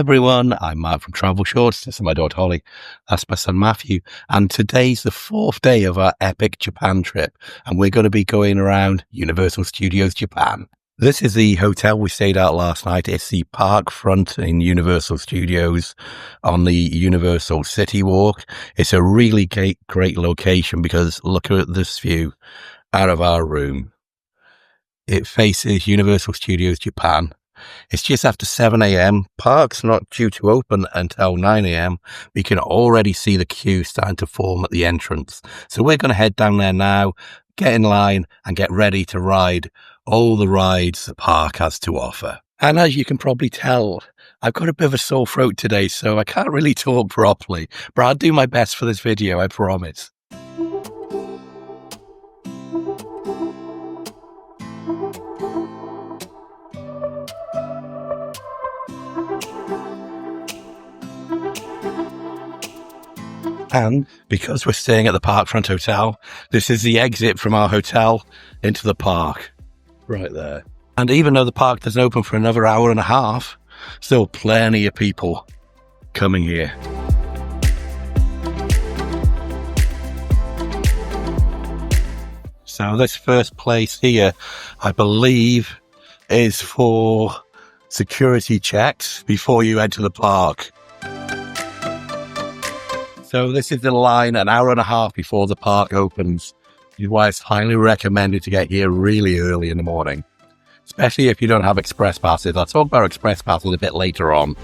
everyone, I'm Mark from Travelshorts. This is my daughter Holly. That's my son Matthew. And today's the 4th day of our epic Japan trip. And we're going to be going around Universal Studios Japan. This is the hotel we stayed at last night. It's the park front in Universal Studios on the Universal City Walk. It's a really great location because look at this view out of our room. It faces Universal Studios Japan. It's just after 7 a.m. Park's not due to open until 9 a.m. We can already see the queue starting to form at the entrance. So we're going to head down there now, get in line and get ready to ride all the rides the park has to offer. And as you can probably tell, I've got a bit of a sore throat today, so I can't really talk properly. But I'll do my best for this video, I promise. And because we're staying at the Parkfront Hotel, this is the exit from our hotel into the park. Right there. And even though the park doesn't open for another hour and a half, still plenty of people coming here. So this first place here, I believe, is for security checks before you enter the park. So this is the line an hour and a half before the park opens, which is why it's highly recommended to get here really early in the morning, especially if you don't have express passes. I'll talk about express passes a bit later on.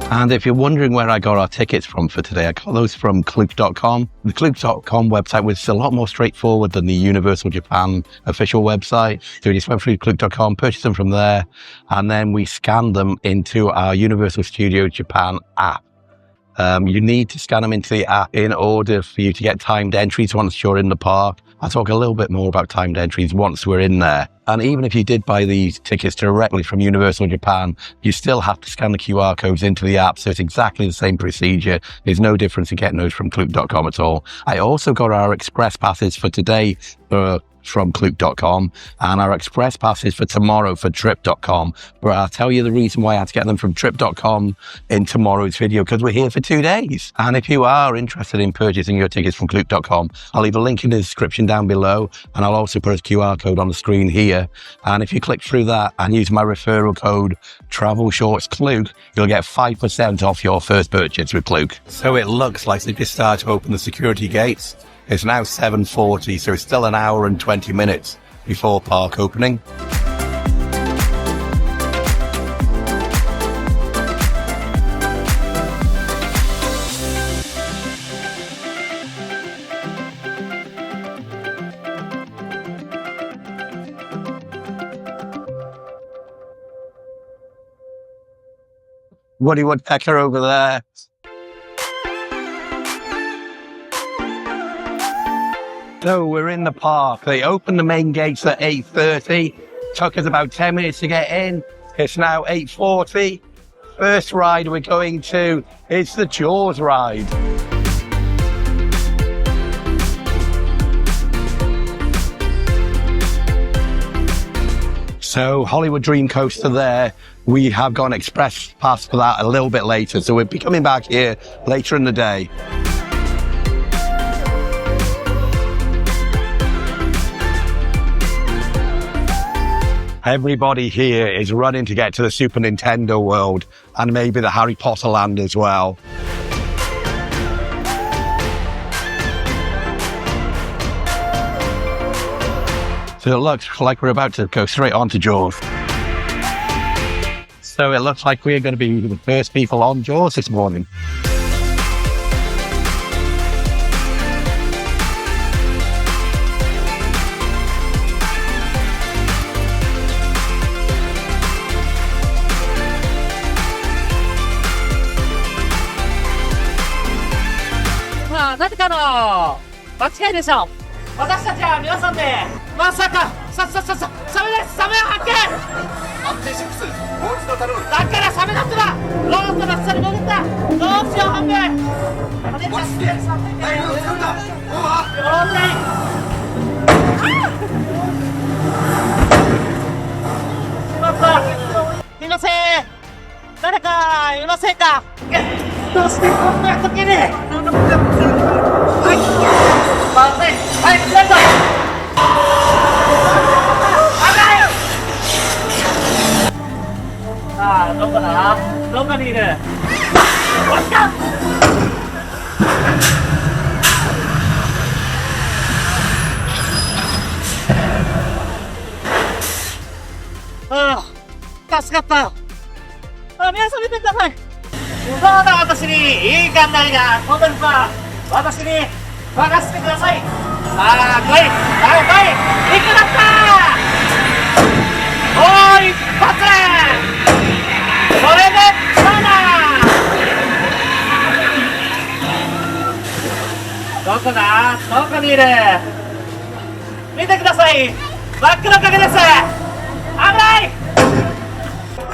And if you're wondering where I got our tickets from for today, I got those from Klook.com. The Klook.com website was a lot more straightforward than the Universal Japan official website. So we just went through Klook.com, purchased them from there, and then we scanned them into our Universal Studios Japan app. You need to scan them into the app in order for you to get timed entries once you're in the park. I'll talk a little bit more about timed entries once we're in there. And even if you did buy these tickets directly from Universal Japan, you still have to scan the QR codes into the app. So it's exactly the same procedure. There's no difference in getting those from Klook.com at all. I also got our express passes for today from Klook.com and our express passes for tomorrow for Trip.com. But I'll tell you the reason why I had to get them from Trip.com in tomorrow's video, because we're here for 2 days. And if you are interested in purchasing your tickets from Klook.com, I'll leave a link in the description down below, and I'll also put a QR code on the screen here. And if you click through that and use my referral code TravelShortsKlook, you'll get 5% off your first purchase with Klook. So it looks like they just started to open the security gates. It's now 7:40, so it's still an hour and 20 minutes before park opening. Woody Woodpecker over there. So we're in the park. They opened the main gates at 8:30. Took us about 10 minutes to get in. It's now 8:40. First ride we're going to is the Jaws ride. So Hollywood Dream Coaster there. We have got an express pass for that a little bit later. So we'll be coming back here later in the day. Everybody here is running to get to the Super Nintendo world and maybe the Harry Potter land as well. So it looks like we're about to go straight on to Jaws. So it looks like we're going to be the first people on Jaws this morning. ませんか。どうしてこんな時に。はい。まずい。はい、なんと。危ない。さあ、どこだ。どこにいる。おっと。ああ、助かったよ。あ、皆さん見てください。そうだ、私にいい艦内が飛んでるさ。私に任せてください。さあ、来い。はい、来い。行くなったー。おー、一発。それで、そうだ。どこだ。どこにいる。見てください。真っ黒影です。危ない。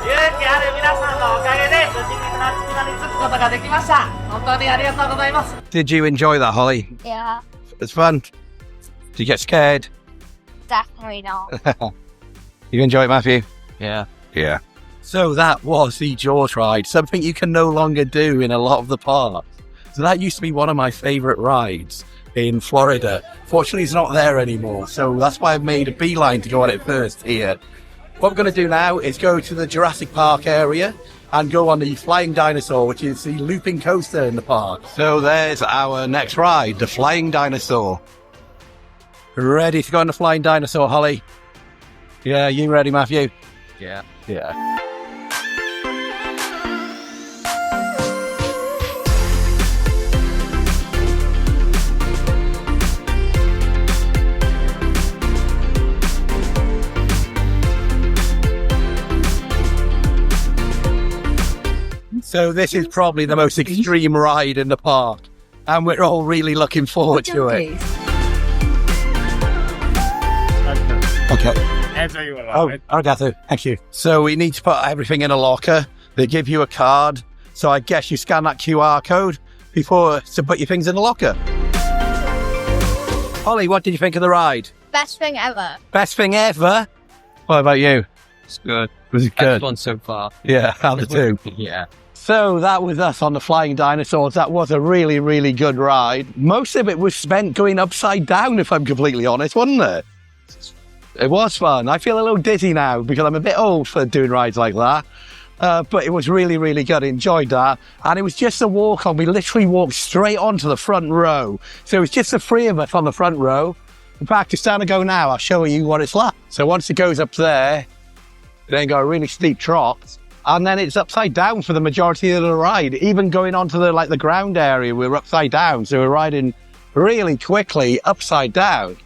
勇気ある皆さんのおかげで無事に船着き場に着くことができました。本当にありがとうございます。 Did you enjoy that, Holly? Yeah, It's fun. Did you get scared? definitely not. You enjoy it, Matthew? Yeah. Yeah. So that was the Jaws ride, something you can no longer do in a lot of the parks. So that used to be one of my favourite rides in Florida. Fortunately, it's not there anymore, so that's why I've made a beeline to go on it first here. What we're going to do now is go to the Jurassic Park area and go on the Flying Dinosaur, which is the looping coaster in the park. So there's our next ride, the Flying Dinosaur. Ready to go on the Flying Dinosaur, Holly? Yeah, you ready, Matthew? Yeah. Yeah. So this is probably the most extreme ride in the park, and we're all really looking forward to it. Okay. Oh, arigato. Thank you. So we need to put everything in a locker. They give you a card. So I guess you scan that QR code before to put your things in the locker. Holly, what did you think of the ride? Best thing ever. Best thing ever? What about you? It's good. Was it Best good? one so far. Yeah, out of two. Yeah. So that was us on the Flying Dinosaurs. That was a really, really good ride. Most of it was spent going upside down, if I'm completely honest, wasn't it? It was fun. I feel a little dizzy now because I'm a bit old for doing rides like that. But it was really, really good. I enjoyed that. And it was just a walk on. We literally walked straight onto the front row. So it was just the three of us on the front row. In fact, it's time to go now. I'll show you what it's like. So once it goes up there, it then got a really steep trot. And then it's upside down for the majority of the ride. Even going onto the ground area, we're upside down. So we're riding really quickly upside down.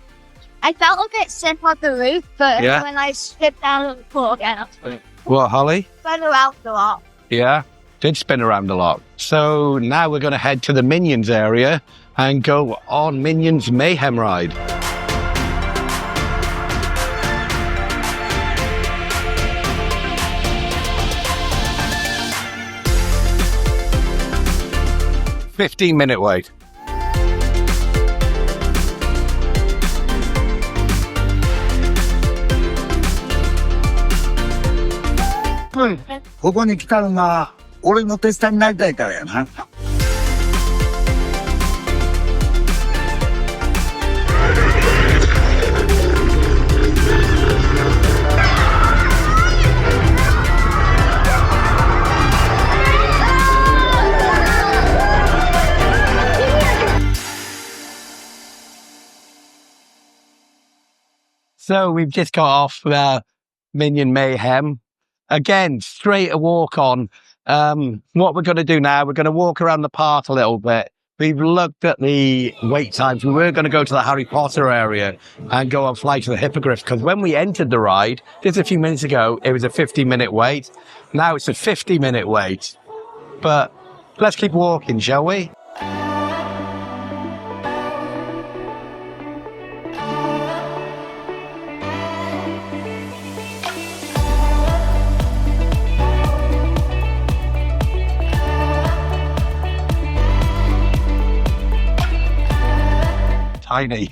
I felt a bit sick on the roof, but Yeah. when I slipped down on the floor again, I What, Holly? spun around a lot. Yeah, did spin around a lot. So now we're going to head to the Minions area and go on Minions Mayhem ride. "15-minute wait."うん、ここに来たのが俺の手下になりたいからやな。So we've just got off Minion Mayhem. Again, straight a walk on. What we're going to do now, we're going to walk around the park a little bit. We've looked at the wait times. We were going to go to the Harry Potter area and go on Flight of the Hippogriff, because when we entered the ride, just a few minutes ago, it was a 50-minute wait. Now it's a 50-minute wait. But let's keep walking, shall we? Tiny.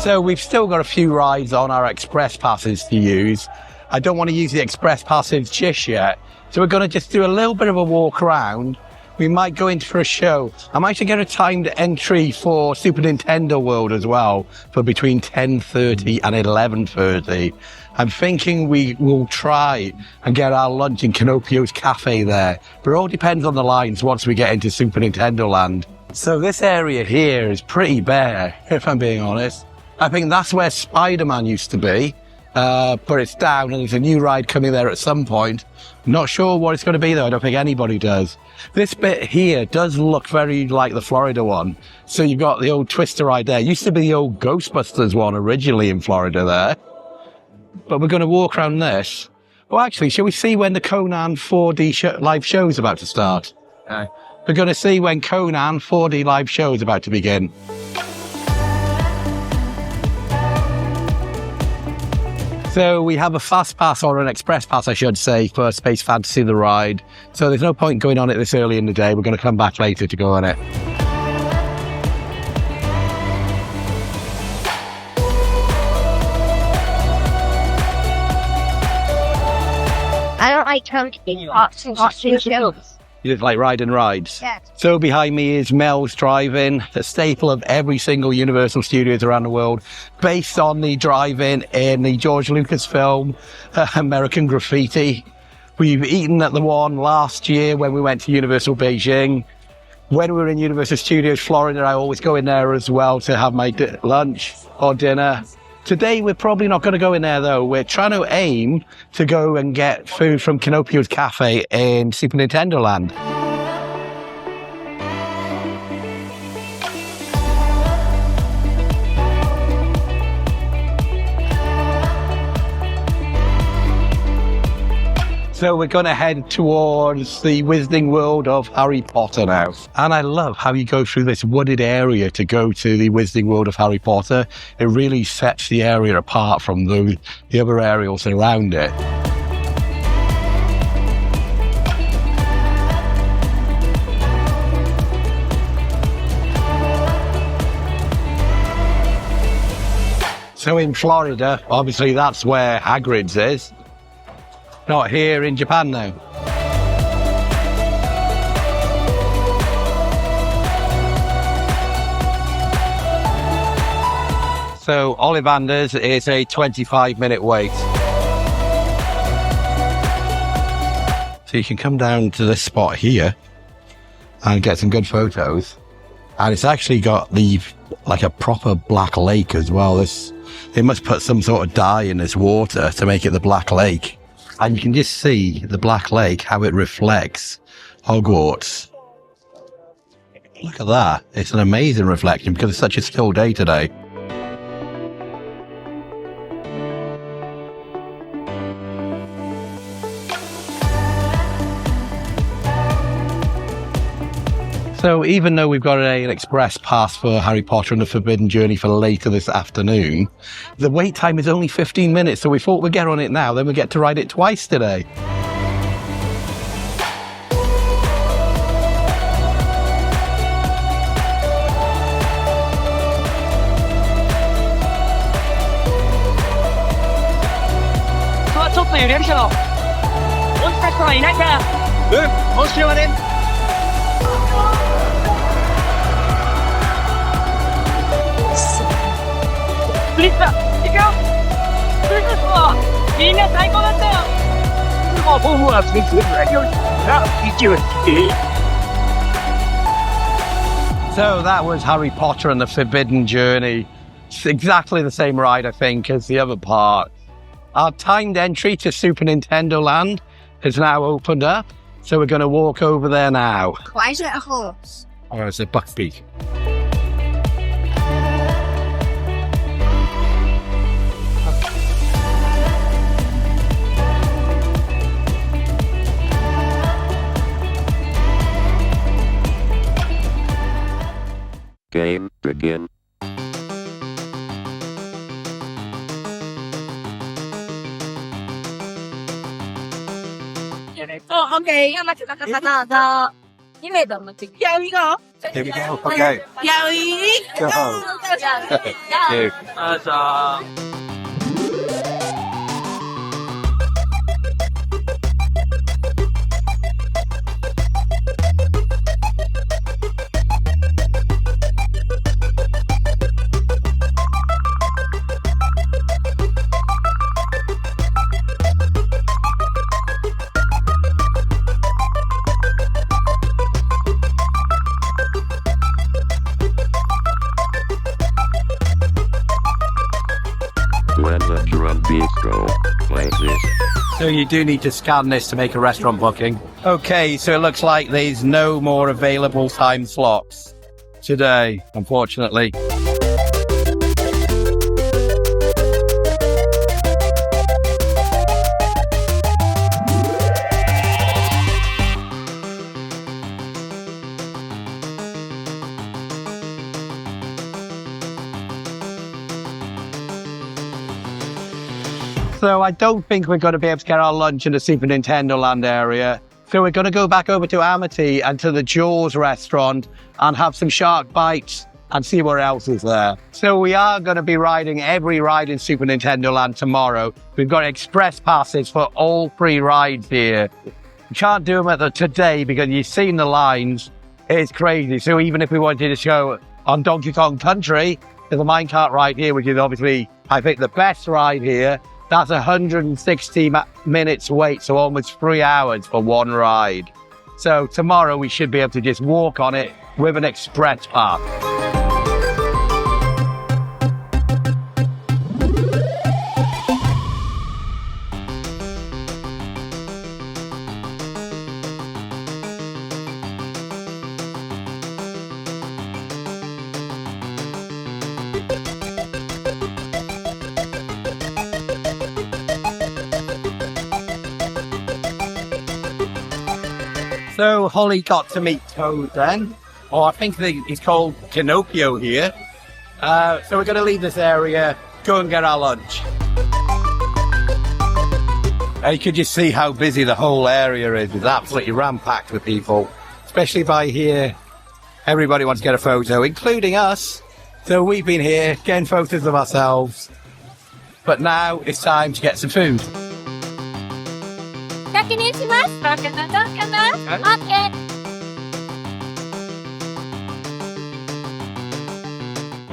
So we've still got a few rides on our express passes to use. I don't want to use the express passes just yet. So we're going to just do a little bit of a walk around. We might go in for a show. I might get a timed entry for Super Nintendo World as well, for between 10:30 and 11:30. I'm thinking we will try and get our lunch in Canopio's Cafe there, but it all depends on the lines once we get into Super Nintendo Land. So this area here is pretty bare, if I'm being honest. I think that's where Spider-Man used to be, but it's down and there's a new ride coming there at some point. Not sure what it's going to be though, I don't think anybody does. This bit here does look very like the Florida one. So you've got the old Twister ride there. It used to be the old Ghostbusters one originally in Florida there. But we're going to walk around this. Well, actually, shall we see when the Conan 4D live show is about to start? We're going to see when Conan 4D live show is about to begin. So we have a fast pass, or an express pass, I should say, for Space Fantasy the ride. So there's no point going on it this early in the day. We're going to come back later to go on it. I don't like turkey. Watching shows. You just like riding rides? Yeah. So behind me is Mel's Drive-In, a staple of every single Universal Studios around the world, based on the drive-in in the George Lucas film, American Graffiti. We've eaten at the one last year when we went to Universal Beijing. When we were in Universal Studios Florida, I always go in there as well to have my lunch or dinner. Today, we're probably not going to go in there, though. We're trying to aim to go and get food from Canopio's Cafe in Super Nintendo Land. So we're going to head towards the Wizarding World of Harry Potter now. And I love how you go through this wooded area to go to the Wizarding World of Harry Potter. It really sets the area apart from the other areas around it. So in Florida, obviously that's where Hagrid's is. Not here in Japan though. So Olivanders is a 25-minute wait. So you can come down to this spot here and get some good photos. And it's actually got like a proper black lake as well. They must put some sort of dye in this water to make it the Black Lake. And you can just see the Black Lake, how it reflects Hogwarts. Look at that. It's an amazing reflection because it's such a still day today. So even though we've got an express pass for Harry Potter and the Forbidden Journey for later this afternoon, the wait time is only 15 minutes, so we thought we'd get on it now, then we get to ride it twice today. So that was Harry Potter and the Forbidden Journey. It's exactly the same ride, I think, as the other part. Our timed entry to Super Nintendo Land has now opened up, so we're going to walk over there now. Why is it a horse? Oh, it's a buckbeak. Game begin. Oh, okay. You made them. Yeah, we go. Here we go. Okay. Yeah, we Go. Thank you. Let the drum beat go like this. So you do need to scan this to make a restaurant booking. Okay, so it looks like there's no more available time slots today, unfortunately. So I don't think we're going to be able to get our lunch in the Super Nintendo Land area. So we're going to go back over to Amity and to the Jaws restaurant and have some shark bites and see what else is there. So we are going to be riding every ride in Super Nintendo Land tomorrow. We've got express passes for all 3 rides here. We can't do them today because you've seen the lines. It's crazy. So even if we wanted to go on Donkey Kong Country, there's a minecart ride here, which is obviously, I think, the best ride here. That's 160 minutes wait, so almost 3 hours for one ride. So tomorrow we should be able to just walk on it with an express pass. So Holly got to meet Toad then, or I think he's called Pinocchio here. So we're going to leave this area, go and get our lunch. And you can just see how busy the whole area is. It's absolutely ram-packed with people, especially by here. Everybody wants to get a photo, including us. So we've been here getting photos of ourselves. But now it's time to get some food.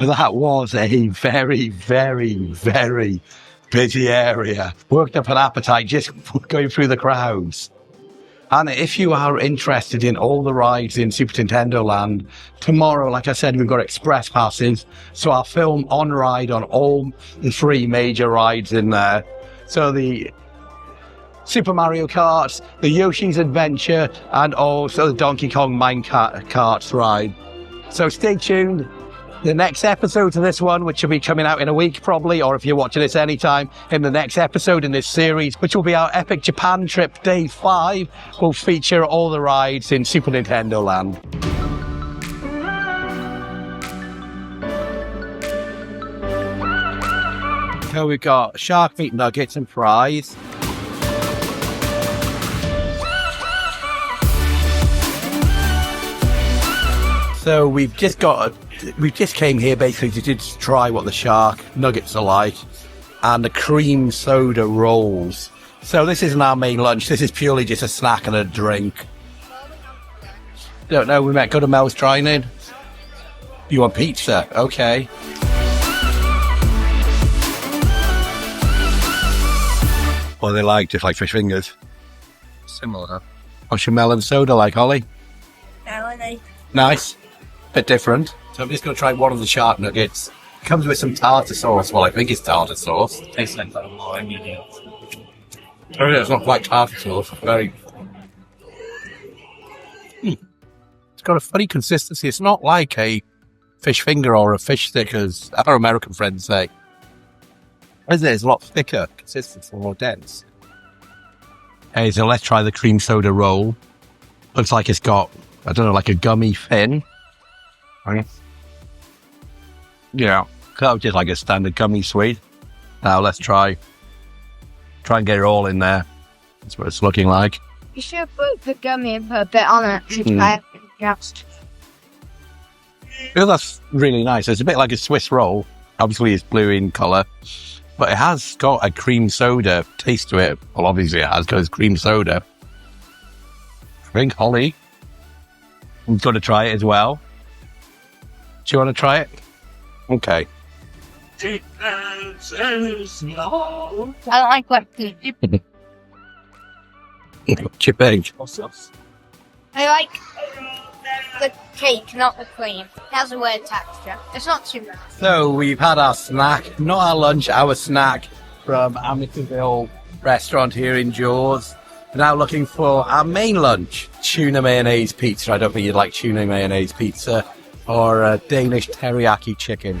That was a very, very, very busy area. Worked up an appetite just going through the crowds. And if you are interested in all the rides in Super Nintendo Land, tomorrow, like I said, we've got express passes. So I'll film on ride on all the 3 major rides in there. So the Super Mario Kart, the Yoshi's Adventure, and also the Donkey Kong Minecarts ride. So stay tuned. The next episode of this one, which will be coming out in a week probably, or if you're watching this anytime, in the next episode in this series, which will be our Epic Japan Trip Day 5, will feature all the rides in Super Nintendo Land. So we've got shark meat nuggets and fries. So we've just came here basically to just try what the shark nuggets are like and the cream soda rolls. So this isn't our main lunch. This is purely just a snack and a drink. Don't know. We met Good and Mel's trying it. You want pizza? Okay. What are they like? Just like fish fingers? Similar. What's your melon soda like, Holly? Melody. Nice. Bit different. So I'm just going to try one of the shark nuggets. It comes with some tartar sauce. Well, I think it's tartar sauce. Tastes like that. Oh, it's not quite tartar sauce. Very. It's got a funny consistency. It's not like a fish finger or a fish stick, as our American friends say. Is it? It's a lot thicker, consistency, more dense. Hey, so let's try the cream soda roll. Looks like it's got, I don't know, like a gummy fin. Yeah, that was just like a standard gummy sweet. Now let's try and get it all in there. That's what it's looking like. You should put the gummy and put a bit on it. Yeah, that's really nice. It's a bit like a Swiss roll. Obviously, it's blue in colour, but it has got a cream soda taste to it. Well, obviously, it has because it's cream soda. I think Holly, I'm going to try it as well. Do you want to try it? Okay. I don't like what Chipping. I like the cake, not the cream. It has a weird texture. It's not too bad. So we've had our snack, not our lunch, our snack from Amityville restaurant here in Jaws. We're now looking for our main lunch, tuna mayonnaise pizza. I don't think you'd like tuna mayonnaise pizza, or a Danish teriyaki chicken.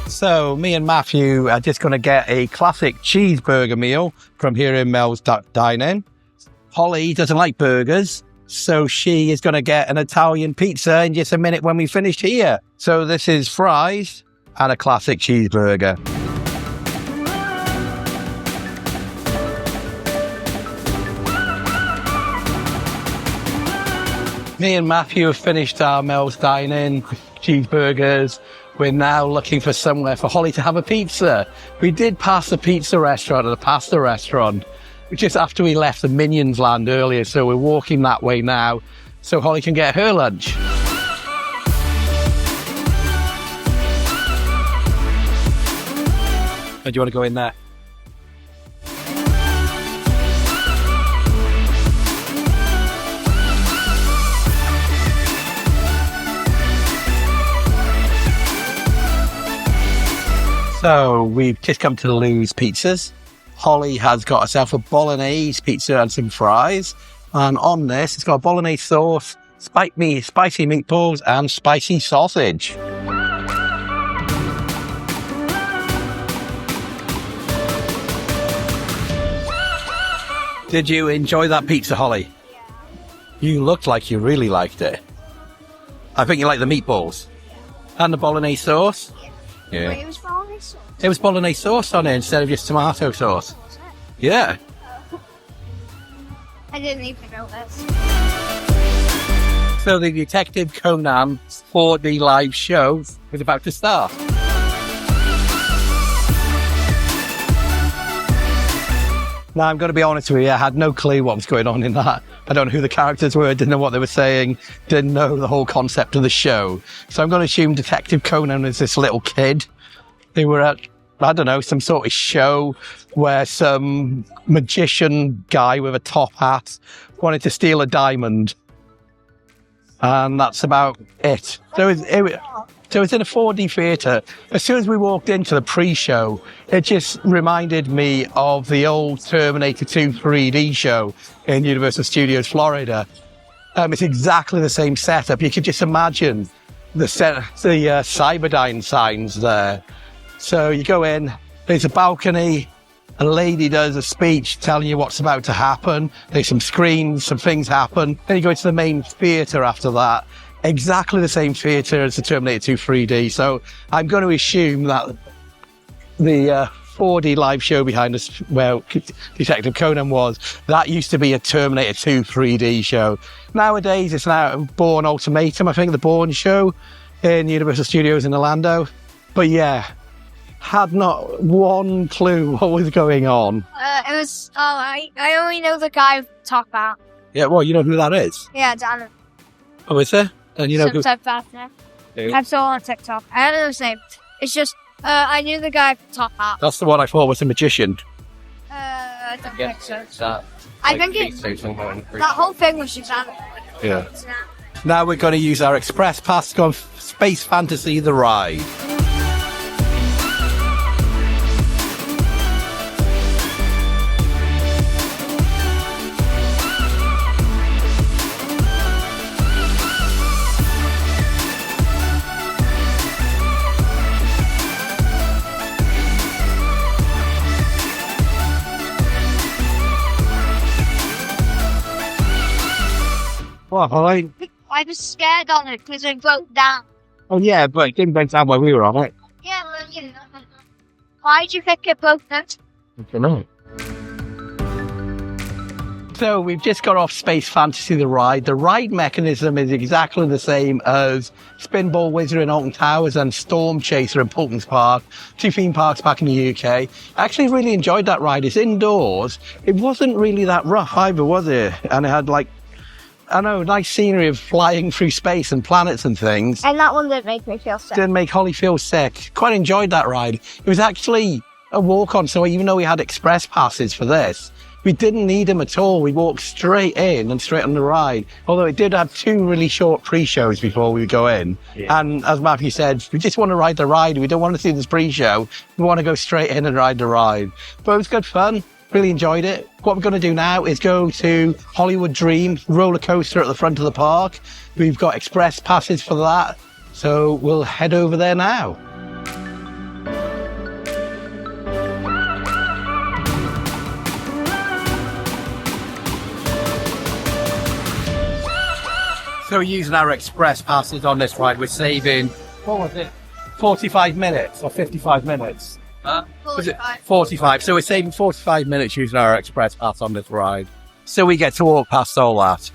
So me and Matthew are just going to get a classic cheeseburger meal from here in Mel's Dine-In. Holly doesn't like burgers, so she is going to get an Italian pizza in just a minute when we finish here. So this is fries and a classic cheeseburger. Me and Matthew have finished our Mel's Dine-In cheeseburgers. We're now looking for somewhere for Holly to have a pizza. We did pass the pizza restaurant and the pasta restaurant just after we left the Minions land earlier, so we're walking that way now so Holly can get her lunch. Do you want to go in there? So we've just come to Lou's Pizzas. Holly has got herself a bolognese pizza and some fries. And on this, it's got bolognese sauce, spicy meatballs, and spicy sausage. Did you enjoy that pizza, Holly? Yeah. You looked like you really liked it. I think you like the meatballs. And the bolognese sauce? Yeah. Wait, it was bolognese sauce? It was bolognese sauce on it instead of just tomato sauce. Yeah. I didn't even know this. So the Detective Conan 4D live show is about to start. Now, I'm going to be honest with you, I had no clue what was going on in that. I don't know who the characters were, didn't know what they were saying, didn't know the whole concept of the show. So I'm going to assume Detective Conan is this little kid. They were at, I don't know, some sort of show where some magician guy with a top hat wanted to steal a diamond. And that's about it. So it's in a 4D theatre. As soon as we walked into the pre-show, it just reminded me of the old Terminator 2 3D show in Universal Studios, Florida. It's exactly the same setup. You could just imagine the Cyberdyne signs there. So you go in, there's a balcony, a lady does a speech telling you what's about to happen. There's some screens, some things happen. Then you go into the main theatre after that. Exactly the same theatre as the Terminator 2 3D. So I'm going to assume that the 4D live show behind us, where Detective Conan was, that used to be a Terminator 2 3D show. Nowadays, it's now Bourne Ultimatum, I think, the Bourne show in Universal Studios in Orlando. But yeah, had not one clue what was going on. It was alright. I only know the guy with the top hat. Yeah, well, you know who that is? Yeah, Dan. Oh, is there? And you know who? I saw on TikTok. I don't know his name. It's just, I knew the guy with the top hat. That's the one I thought was a magician. I don't think so. I think that whole thing was just animated. Yeah. Now we're going to use our express pass to go on Space Fantasy the ride. What, Holly? I was scared on it because it broke down. Oh yeah, but it didn't break down when we were on it. Yeah, well, you know. Why did you think it broke down? I don't know. So we've just got off Space Fantasy the ride. The ride mechanism is exactly the same as Spinball Wizard in Alton Towers and Storm Chaser in Pulton's Park, 2 theme parks back in the UK. I actually really enjoyed that ride. It's indoors. It wasn't really that rough either, was it? And it had nice scenery of flying through space and planets and things. And that one didn't make me feel sick. Didn't make Holly feel sick. Quite enjoyed that ride. It was actually a walk-on, so even though we had express passes for this, we didn't need them at all. We walked straight in and straight on the ride. Although it did have 2 really short pre-shows before we go in. Yeah. And as Matthew said, we just want to ride the ride. We don't want to see this pre-show. We want to go straight in and ride the ride. But it was good fun. Really enjoyed it. What we're going to do now is go to Hollywood Dream roller coaster at the front of the park. We've got express passes for that. So we'll head over there now. So we're using our express passes on this ride. We're saving, 45 minutes or 55 minutes? 45. 45. So we're saving 45 minutes using our express pass on this ride. So we get to walk past all that.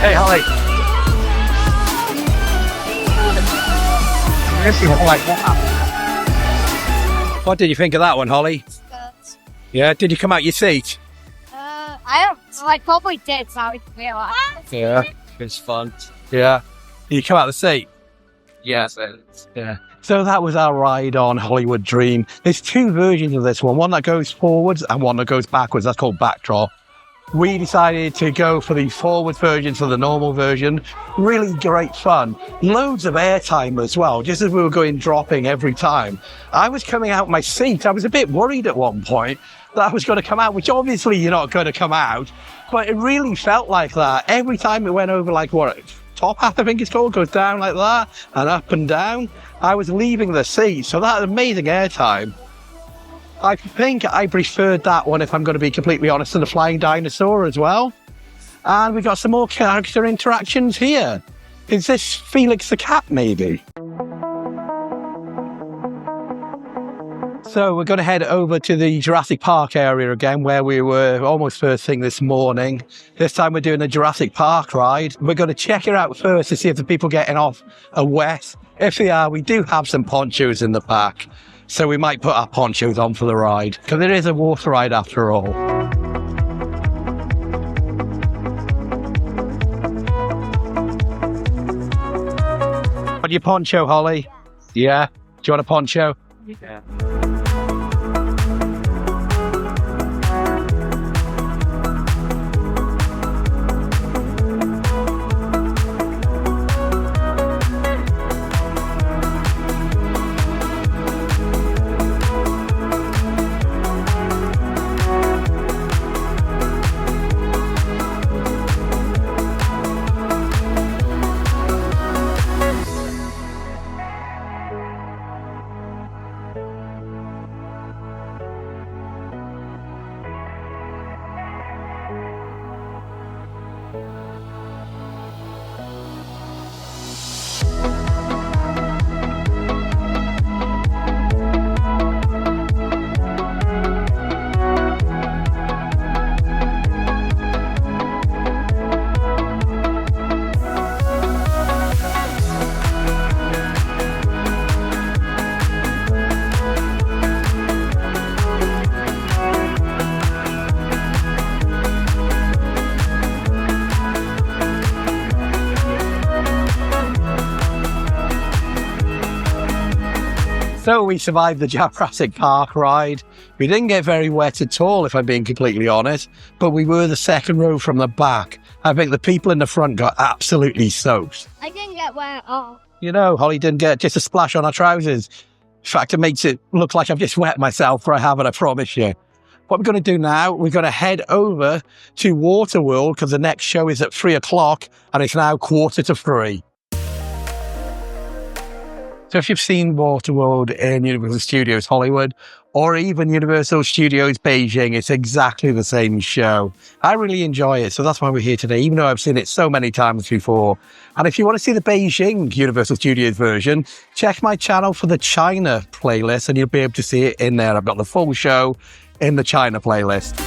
Hey, Holly. What did you think of that one, Holly? Yeah, did you come out your seat? I probably did, so I realised. Yeah, it's fun. Yeah. Did you come out the seat? Yes. Yeah. So that was our ride on Hollywood Dream. There's 2 versions of this one that goes forwards and one that goes backwards. That's called Backdrop. We decided to go for the forward version, for the normal version. Really great fun. Loads of airtime as well, just as we were going dropping every time. I was coming out my seat. I was a bit worried at one point that I was going to come out, which obviously you're not going to come out, but it really felt like that. Every time it went over, like what, top half I think it's called, goes down like that and up and down. I was leaving the seat, so that amazing airtime. I think I preferred that one, if I'm going to be completely honest, to the flying dinosaur as well. And we got some more character interactions here. Is this Felix the cat, maybe? So we're going to head over to the Jurassic Park area again, where we were almost first thing this morning. This time we're doing the Jurassic Park ride. We're going to check it out first to see if the people getting off are wet. If they are, we do have some ponchos in the back. So we might put our ponchos on for the ride, because it is a water ride after all. Want your poncho, Holly? Yeah? Do you want a poncho? Yeah. So we survived the Jurassic Park ride. We didn't get very wet at all, if I'm being completely honest, but we were the second row from the back. I think the people in the front got absolutely soaked. I didn't get wet at all. You know, Holly didn't get just a splash on her trousers. In fact, it makes it look like I've just wet myself, for I haven't, I promise you. What we're going to do now, we're going to head over to Waterworld because the next show is at 3 o'clock and it's now 3:45. So if you've seen Waterworld in Universal Studios Hollywood or even Universal Studios Beijing, it's exactly the same show. I really enjoy it, so that's why we're here today, even though I've seen it so many times before. And if you want to see the Beijing Universal Studios version, check my channel for the China playlist and you'll be able to see it in there. I've got the full show in the China playlist.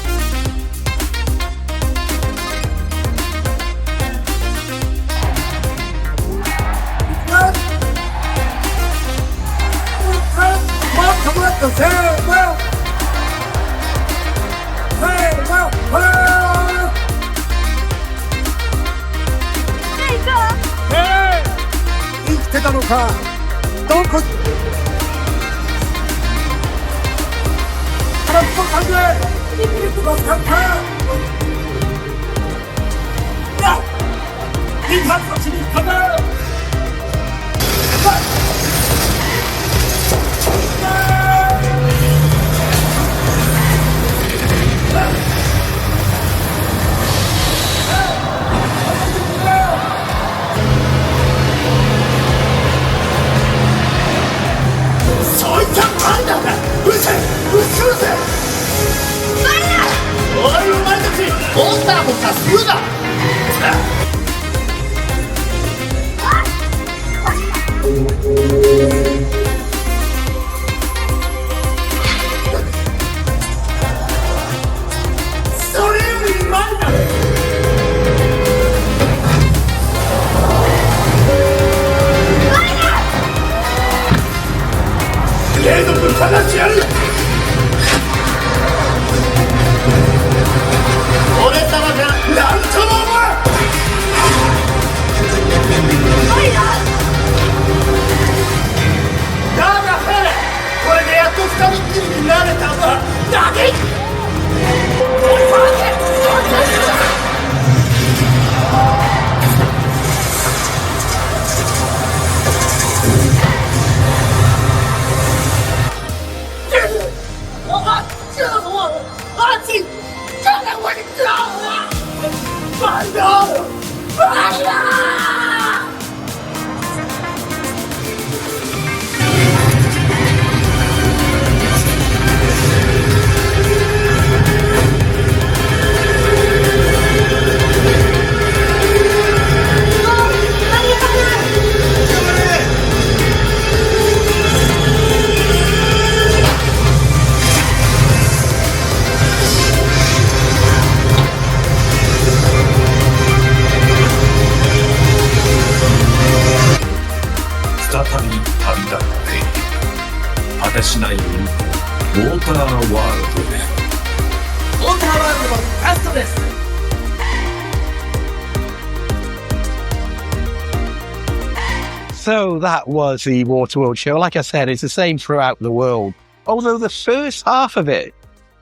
So that was the Waterworld show. Like I said, it's the same throughout the world. Although the first half of it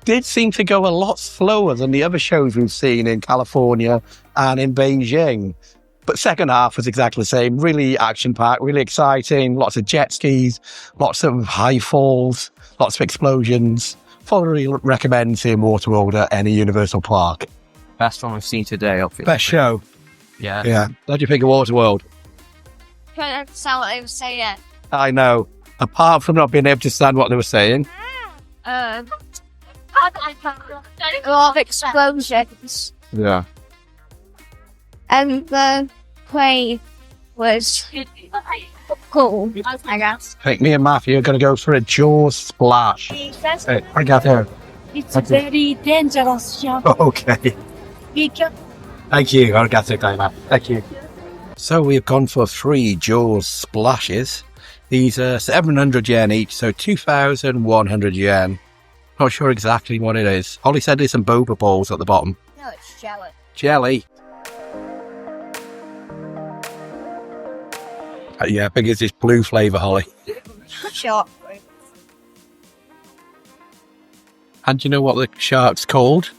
did seem to go a lot slower than the other shows we've seen in California and in Beijing. But second half was exactly the same. Really action-packed, really exciting. Lots of jet skis, lots of high falls, lots of explosions. Fully recommend seeing Waterworld at any Universal Park. Best one we've seen today, obviously. Best show. Yeah. Yeah. What do you think of Waterworld? Couldn't understand what they were saying. I know. Apart from not being able to understand what they were saying. A lot of explosions. Yeah. And the play was cool, I guess. I think me and Matthew are going to go for a Jaws splash. Hey, I got there. It's very dangerous jump. Okay. Be careful. Thank you. I got it, Matt. Thank you. So we've gone for 3 Jaws splashes. These are 700 yen each, so 2,100 yen. Not sure exactly what it is. Holly said there's some boba balls at the bottom. No, it's jelly. Jelly. Yeah, I think it's this blue flavour, Holly. Sharp fruit. And do you know what the shark's called?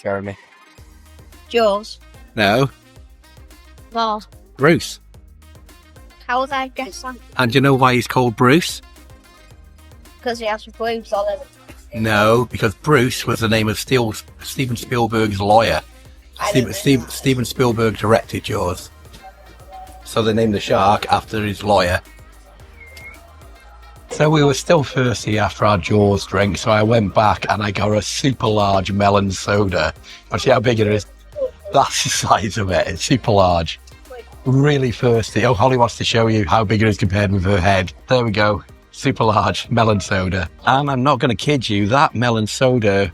Jeremy. Jaws. No, Well, Bruce. how would I guess that? And do you know why he's called Bruce? Because he has boobs all over. No, because Bruce was the name of Steven Spielberg's lawyer. Steven Spielberg directed Jaws. So they named the shark after his lawyer. So we were still thirsty after our Jaws drink, so I went back and I got a super large melon soda. I see how big it is. That's the size of it. It's super large. Really thirsty. Oh, Holly wants to show you how big it is compared with her head. There we go. Super large melon soda. And I'm not going to kid you, that melon soda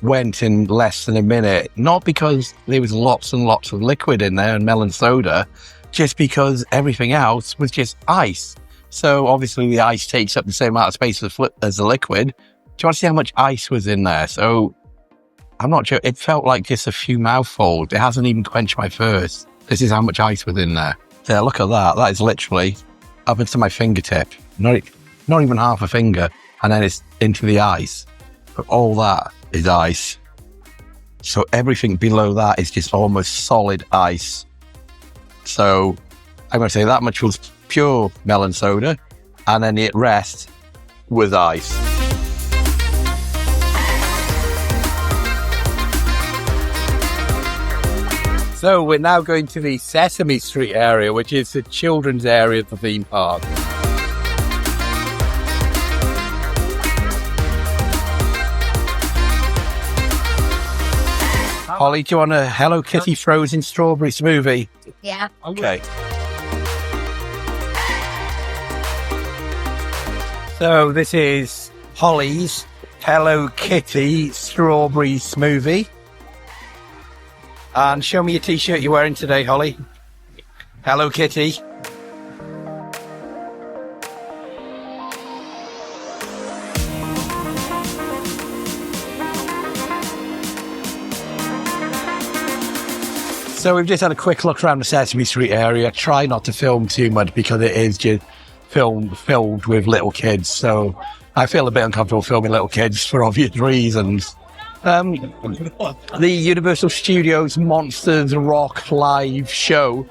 went in less than a minute. Not because there was lots and lots of liquid in there and melon soda, just because everything else was just ice. So obviously the ice takes up the same amount of space as the liquid. Do you want to see how much ice was in there? So I'm not sure. It felt like just a few mouthfuls. It hasn't even quenched my thirst. This is how much ice was in there. Yeah, look at that. That is literally up into my fingertip. Not even half a finger. And then it's into the ice. But all that is ice. So everything below that is just almost solid ice. So I'm going to say that much was pure melon soda, and then the rest was ice. So we're now going to the Sesame Street area, which is the children's area of the theme park. Holly, do you want a Hello Kitty frozen strawberry smoothie? Yeah. Okay. So this is Holly's Hello Kitty strawberry smoothie. And show me your t-shirt you're wearing today, Holly. Hello Kitty. So we've just had a quick look around the Sesame Street area. Try not to film too much because it is just filled with little kids. So I feel a bit uncomfortable filming little kids for obvious reasons. The Universal Studios Monsters Rock live show.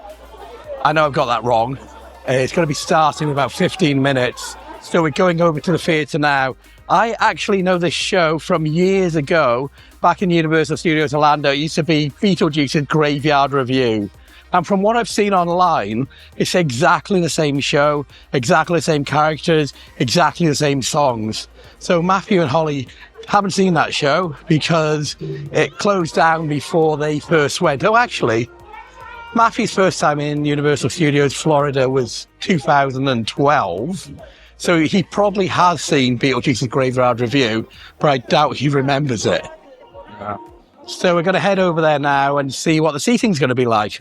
I know I've got that wrong. It's going to be starting in about 15 minutes. So we're going over to the theatre now. I actually know this show from years ago, back in Universal Studios Orlando. It used to be Beetlejuice's Graveyard Review. And from what I've seen online, it's exactly the same show, exactly the same characters, exactly the same songs. So Matthew and Holly haven't seen that show because it closed down before they first went. Oh, actually, Matthew's first time in Universal Studios Florida was 2012. So he probably has seen Beetlejuice's Graveyard Review, but I doubt he remembers it. Yeah. So we're going to head over there now and see what the seating's going to be like.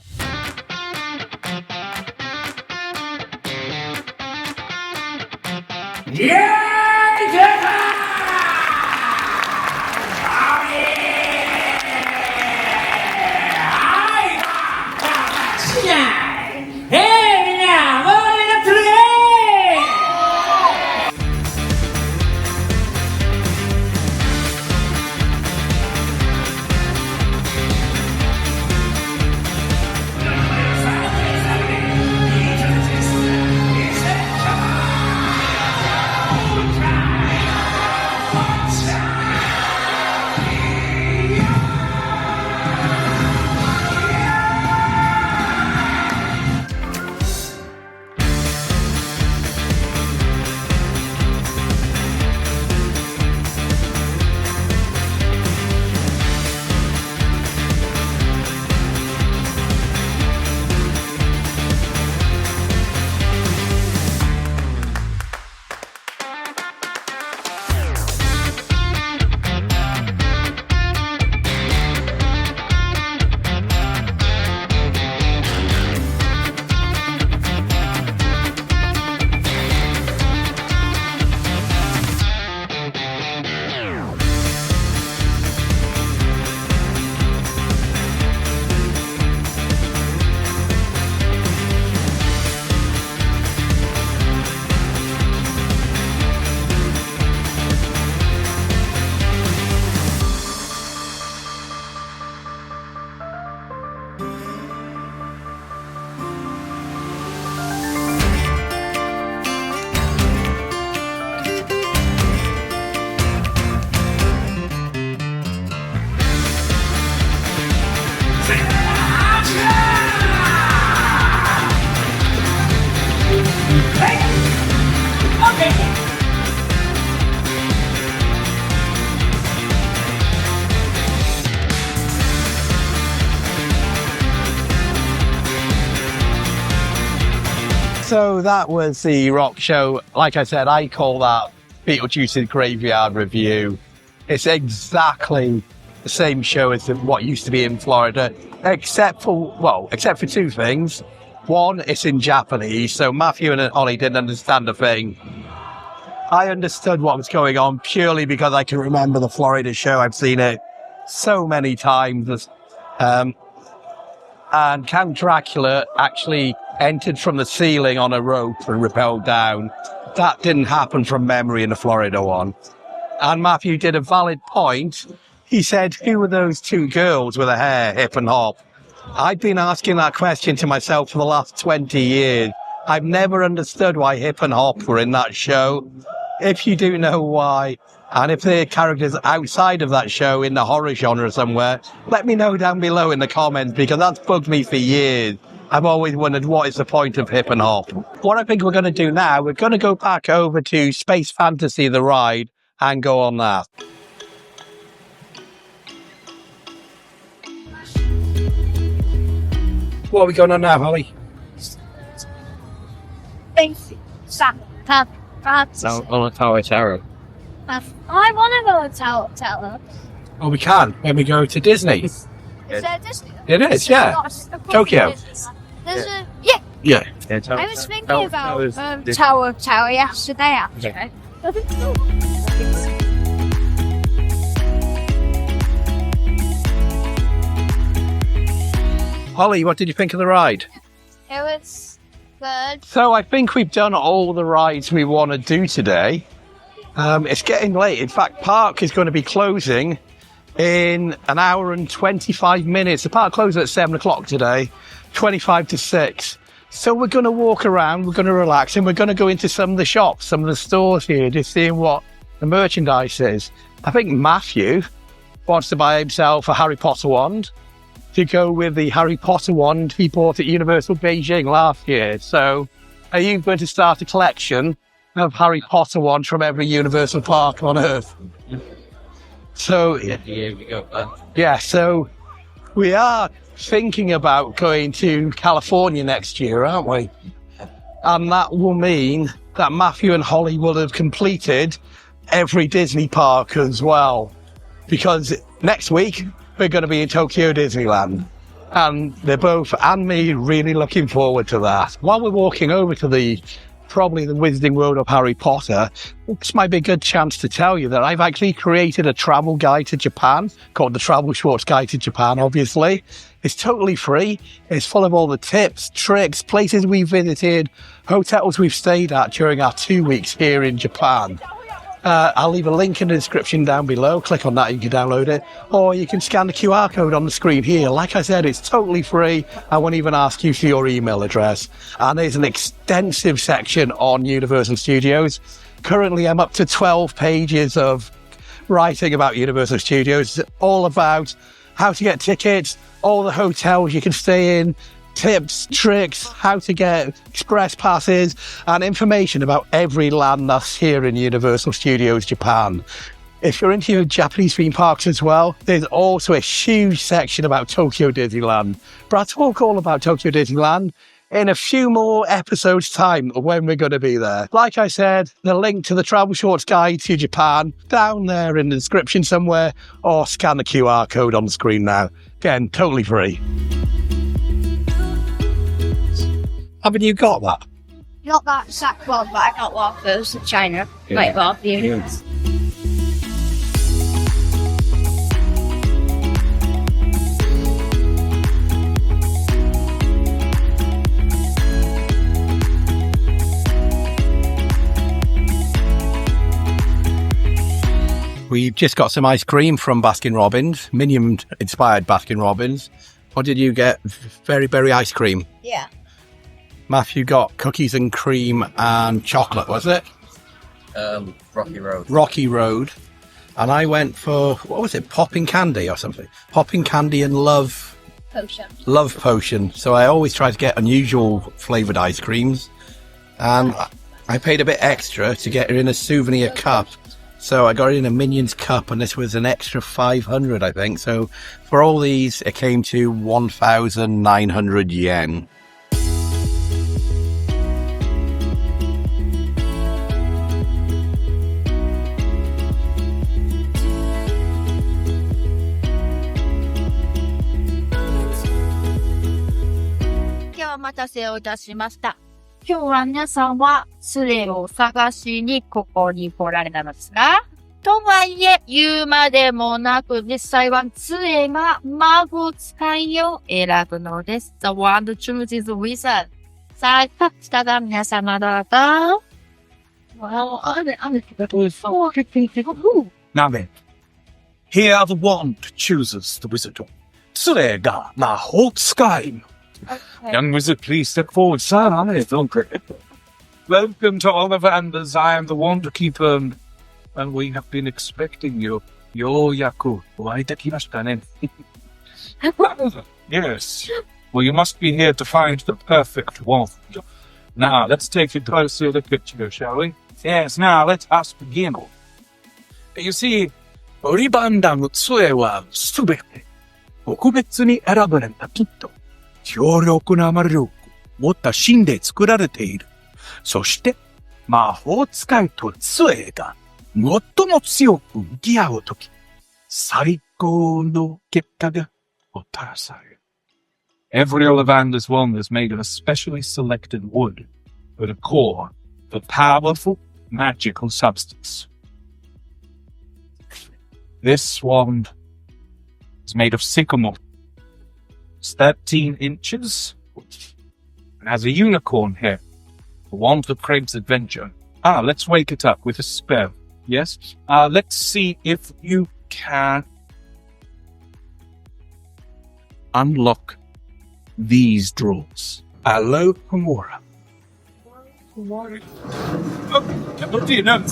So that was the rock show. Like I said, I call that Beetlejuice's Graveyard Review. It's exactly the same show as what used to be in Florida, except for two things. One, it's in Japanese, so Matthew and Ollie didn't understand a thing. I understood what was going on purely because I can remember the Florida show. I've seen it so many times. And Count Dracula actually entered from the ceiling on a rope and rappelled down. That didn't happen from memory in the Florida one. And Matthew did a valid point. He said, who were those two girls with the hair, hip and hop? I've been asking that question to myself for the last 20 years. I've never understood why hip and hop were in that show. If you do know why, and if they're characters outside of that show in the horror genre somewhere, let me know down below in the comments, because that's bugged me for years. I've always wondered what is the point of hip and hop. What I think we're going to do now, we're going to go back over to Space Fantasy, the ride, and go on that. What are we going on now, Holly? So, on a Tower Tower. I want to go to Tower. Oh, we can when we go to Disney. Is there Disney? It is, yeah. Tokyo. There's a Yeah. I was thinking about Tower yesterday, actually. Holly, what did you think of the ride? It was good. So I think we've done all the rides we want to do today. It's getting late. In fact, park is going to be closing in an hour and 25 minutes. The park closes at 7 o'clock today, 25 to 6. So we're going to walk around, we're going to relax, and we're going to go into some of the shops, some of the stores here, just seeing what the merchandise is. I think Matthew wants to buy himself a Harry Potter wand to go with the Harry Potter wand he bought at Universal Beijing last year. So are you going to start a collection of Harry Potter wands from every Universal Park on Earth? So, so we are thinking about going to California next year, aren't we? And that will mean that Matthew and Holly will have completed every Disney park as well. Because next week, we're going to be in Tokyo Disneyland. And they're both, and me, really looking forward to that. While we're walking over to probably the Wizarding World of Harry Potter, this might be a good chance to tell you that I've actually created a travel guide to Japan called the Travelshorts Guide to Japan, obviously. It's totally free. It's full of all the tips, tricks, places we visited, hotels we've stayed at during our 2 weeks here in Japan. I'll leave a link in the description down below. Click on that, you can download it. Or you can scan the QR code on the screen here. Like I said, it's totally free. I won't even ask you for your email address. And there's an extensive section on Universal Studios. Currently, I'm up to 12 pages of writing about Universal Studios. It's all about how to get tickets, all the hotels you can stay in, tips, tricks, how to get express passes, and information about every land that's here in Universal Studios Japan. If you're into your Japanese theme parks as well, there's also a huge section about Tokyo Disneyland. But I'll talk all about Tokyo Disneyland in a few more episodes' time when we're going to be there. Like I said, the link to the Travelshorts Guide to Japan down there in the description somewhere, or scan the QR code on the screen now. Again, totally free. Haven't you got that? Not that exact one, but I got one of those in China. Yeah. Like, well, the We've just got some ice cream from Baskin-Robbins, Minion inspired Baskin-Robbins. What did you get? Very berry ice cream. Yeah. Matthew got cookies and cream and chocolate, was it? Rocky Road. Rocky Road. And I went for, what was it? Popping candy or something. Popping candy and love Potion. Love potion. So I always try to get unusual flavoured ice creams. And I paid a bit extra to get it in a souvenir cup. So I got it in a Minions cup, and this was an extra 500, I think. So for all these, it came to 1,900 yen. 待たせをいたしました。今日は皆さんは杖を探しにここに来られたのですが、とはいえ言うまでもなく実際は杖が魔法使いを選ぶのです。The one to choose is a wizard. さあ、下が皆様どうぞ。Well, Now then, here the wand chooses the wizard. 杖が魔法使い。Young wizard, please step forward, sir. Welcome to Olivanders. I am the wand keeper, and we have been expecting you. Yo yaku. Yes. Well, you must be here to find the perfect wand. Now, let's take a closer look at you, shall we? Yes, now let us begin. You see, Olivandersの杖はすべて特別に選ばれた木と強力な魔力を持った芯で作られている。そして、魔法使いと杖が最も強く向き合うとき、最高の結果がもたらされる。Every Olivander's wand is made of a specially selected wood with a core of powerful magical substance. This wand is made of sycamore. It's 13 inches and has a unicorn here. The wand that craves adventure. Let's wake it up with a spell. Yes? Let's see if you can unlock these drawers. Hello, Kimura. What do you know?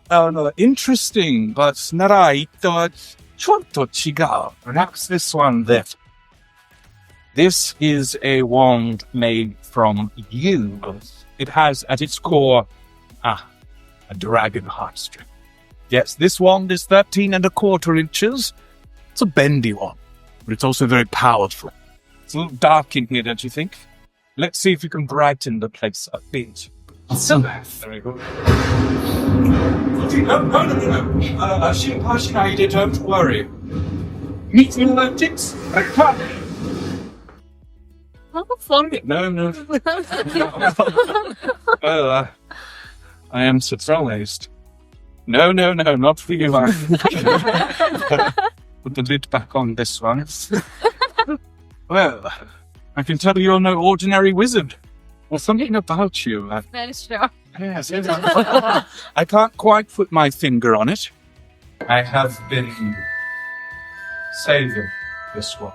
No, interesting, but narai to chotto chigau. Perhaps this one there. This is a wand made from yew. It has at its core, a dragon heartstring. Yes, this wand is 13¼ inches. It's a bendy one, but it's also very powerful. It's a little dark in here, don't you think? Let's see if we can brighten the place a bit. Very good. No. Shinpashinaide, don't worry. Meeting allergics? I can't. How funny. No. Well, I am surprised. No, not for you. Put the lid back on this one. Well, I can tell you're no ordinary wizard. There's something about you. That is true. Yes. I can't quite put my finger on it. I have been saving this one.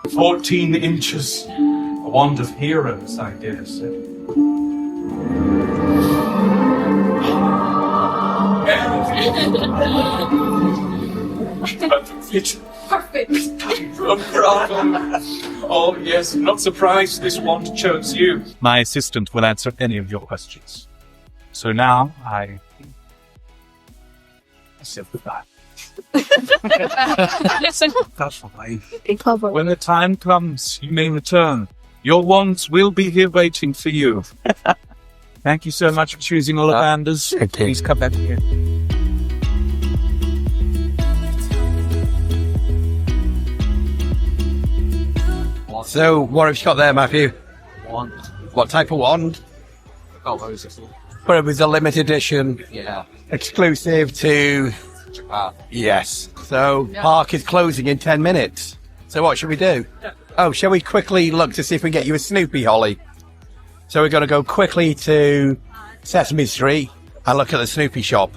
14 inches. A wand of heroes, I dare say. Perfect. Oh, yes, I'm not surprised this wand chose you. My assistant will answer any of your questions. So now, I said goodbye. Listen. That's fine. Be clever. When the time comes, you may return. Your wands will be here waiting for you. Thank you so much for choosing Olivanders. Please come back here. So, what have you got there, Matthew? Wand. What type of wand? Oh, what is it? But it was a limited edition, Yeah. exclusive to... Japan. Yes. So, Park is closing in 10 minutes. So what should we do? Oh, shall we quickly look to see if we can get you a Snoopy, Holly? So we're going to go quickly to Sesame Street and look at the Snoopy shop.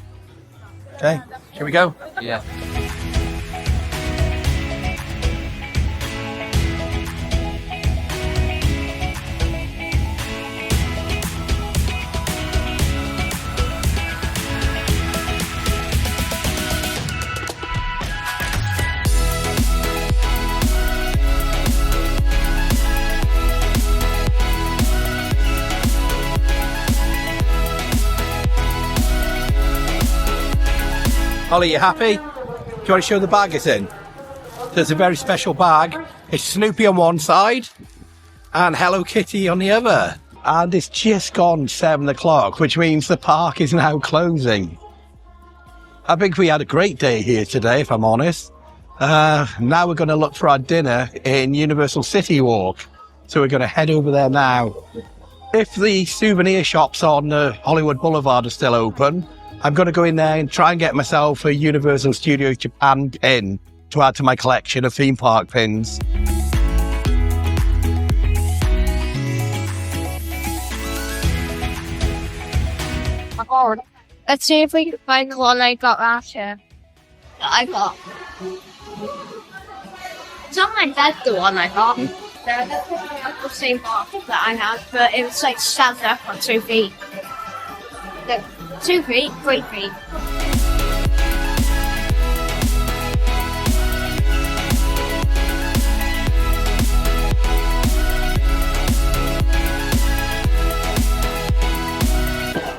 Okay, shall we go? Yeah. Holly, you happy? Do you want to show the bag it's in? There's a very special bag. It's Snoopy on one side and Hello Kitty on the other. And it's just gone 7 o'clock, which means the park is now closing. I think we had a great day here today, if I'm honest. Now we're going to look for our dinner in Universal City Walk. So we're going to head over there now. If the souvenir shops on Hollywood Boulevard are still open, I'm going to go in there and try and get myself a Universal Studios Japan pin to add to my collection of theme park pins. Oh, let's see if we can find the one I got last year. That I got. It's not my bed, the one I got. That's the same box that I had, but it was like stands up on 2 feet. No, 2 feet, 3 feet.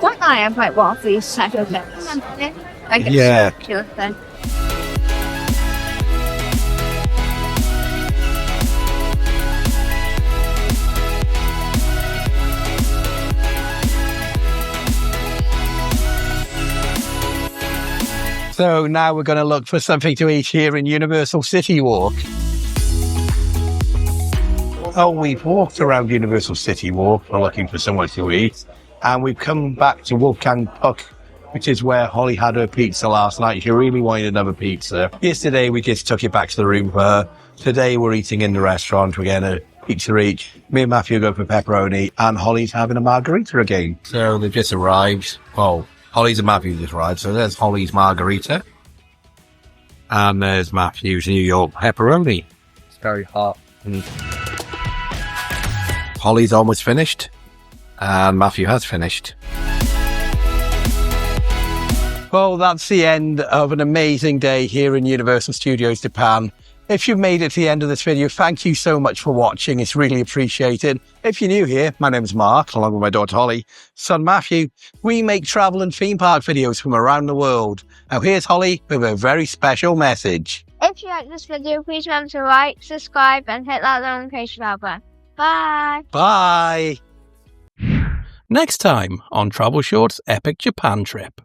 Don't I have like one of these second beds? I guess Yeah. Then. So now we're going to look for something to eat here in Universal City Walk. Oh, we've walked around Universal City Walk. We're looking for somewhere to eat. And we've come back to Wolfgang Puck, which is where Holly had her pizza last night. She really wanted another pizza. Yesterday, we just took it back to the room for her. Today, we're eating in the restaurant. We're getting a pizza each. Me and Matthew go for pepperoni, and Holly's having a margarita again. So they've just arrived. Well, Holly's and Matthew just arrived. So there's Holly's margarita. And there's Matthew's New York pepperoni. It's very hot. Holly's almost finished. And Matthew has finished. Well, that's the end of an amazing day here in Universal Studios Japan. If you've made it to the end of this video, thank you so much for watching. It's really appreciated. If you're new here, my name's Mark, along with my daughter Holly, son Matthew. We make travel and theme park videos from around the world. Now here's Holly with a very special message. If you like this video, please remember to like, subscribe, and hit that notification bell button. Bye! Bye! Next time on Travelshorts Epic Japan Trip.